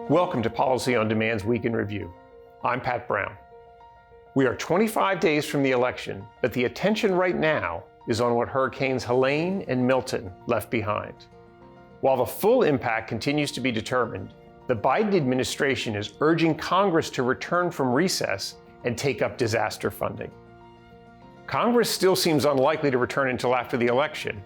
Welcome to Policy on Demand's Week in Review. I'm Pat Brown. We are 25 days from the election, but the attention right now is on what Hurricanes Helene and Milton left behind. While the full impact continues to be determined, the Biden administration is urging Congress to return from recess and take up disaster funding. Congress still seems unlikely to return until after the election,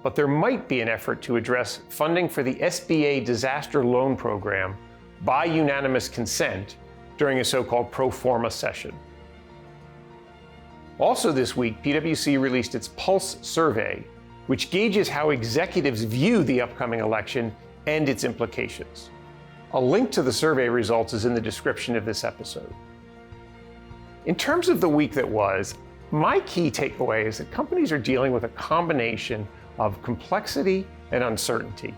but there might be an effort to address funding for the SBA disaster loan program by unanimous consent during a so-called pro forma session. Also this week, PwC released its Pulse survey, which gauges how executives view the upcoming election and its implications. A link to the survey results is in the description of this episode. In terms of the week that was, my key takeaway is that companies are dealing with a combination of complexity and uncertainty.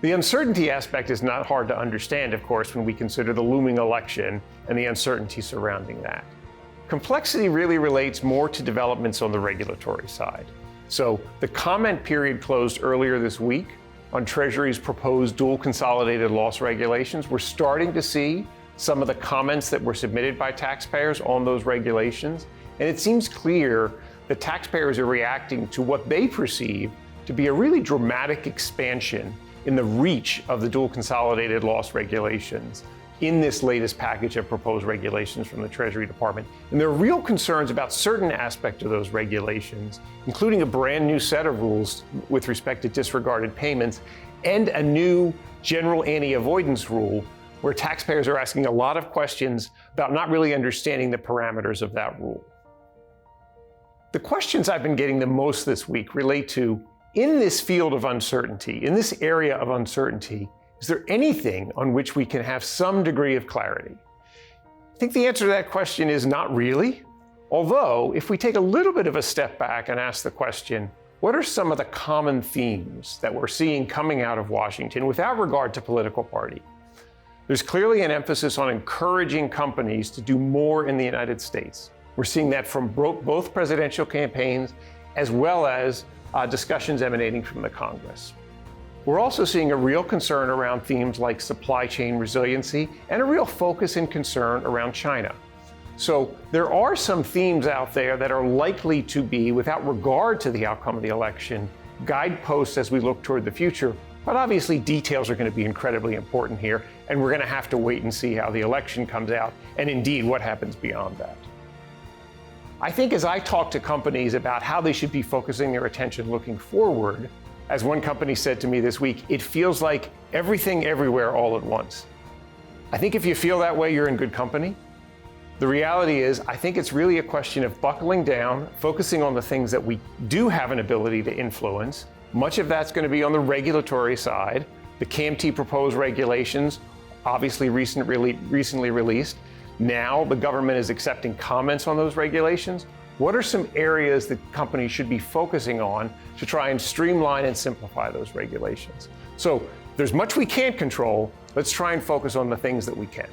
The uncertainty aspect is not hard to understand, of course, when we consider the looming election and the uncertainty surrounding that. Complexity really relates more to developments on the regulatory side. So the comment period closed earlier this week on Treasury's proposed dual consolidated loss regulations. We're starting to see some of the comments that were submitted by taxpayers on those regulations, and it seems clear that taxpayers are reacting to what they perceive to be a really dramatic expansion in the reach of the dual consolidated loss regulations in this latest package of proposed regulations from the Treasury Department. And there are real concerns about certain aspects of those regulations, including a brand new set of rules with respect to disregarded payments and a new general anti-avoidance rule where taxpayers are asking a lot of questions about not really understanding the parameters of that rule. The questions I've been getting the most this week relate to, in this field of uncertainty, in this area of uncertainty, is there anything on which we can have some degree of clarity? I think the answer to that question is not really. Although, if we take a little bit of a step back and ask the question, what are some of the common themes that we're seeing coming out of Washington without regard to political party? There's clearly an emphasis on encouraging companies to do more in the United States. We're seeing that from both presidential campaigns as well as discussions emanating from the Congress. We're also seeing a real concern around themes like supply chain resiliency and a real focus and concern around China. So there are some themes out there that are likely to be, without regard to the outcome of the election, guideposts as we look toward the future. But obviously details are going to be incredibly important here, and we're going to have to wait and see how the election comes out and indeed what happens beyond that. I think as I talk to companies about how they should be focusing their attention looking forward, as one company said to me this week, it feels like everything everywhere all at once. I think if you feel that way, you're in good company. The reality is, I think it's really a question of buckling down, focusing on the things that we do have an ability to influence. Much of that's going to be on the regulatory side. The KMT proposed regulations, obviously recently released. Now the government is accepting comments on those regulations. What are some areas that companies should be focusing on to try and streamline and simplify those regulations? So there's much we can't control. Let's try and focus on the things that we can.